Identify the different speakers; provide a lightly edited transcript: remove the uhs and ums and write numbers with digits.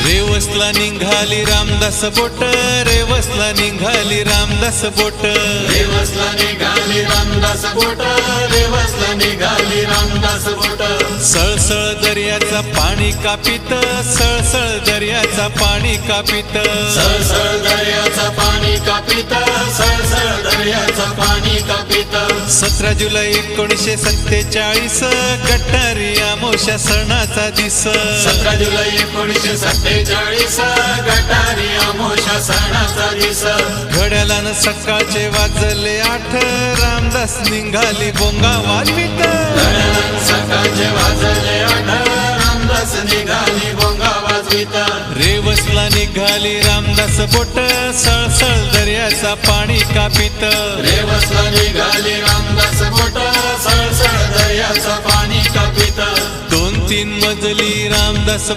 Speaker 1: रेवसला निघाली रामदास बोट, रेवसला निघाली रामदास बोट,
Speaker 2: रेवसला निघाली रामदास बोट, रेवसला निघाली रामदास बोट.
Speaker 1: सळसळ दर्याचा पाणी कापित, सळसळ दर्याचा पाणी कापित,
Speaker 2: सळसळ दर्याचा पाणी कापित, सळसळ दर्याचा पाणी कापित.
Speaker 1: 17 जुलै 1947 गटारी अमावस्या सणाचा दिस.
Speaker 2: 17 जुलै 1947 गटारी अमावस्या सणाचा दिस.
Speaker 1: घड्याळानं सकाळचे वाजले 8, रामदास निघाली बोंगा वाजवीत.
Speaker 2: सकाळचे वाजले 8, रामदास निघाली भोंगा वाजवीत.
Speaker 1: रेवसला निघाली रामदास बोट, सळसळ दर्याचा पाणी कापित.
Speaker 2: रेवसला निघाली रामदास बोट, सळसळ दर्याचा पाणी कापित.
Speaker 1: 2-3 मजली रामदास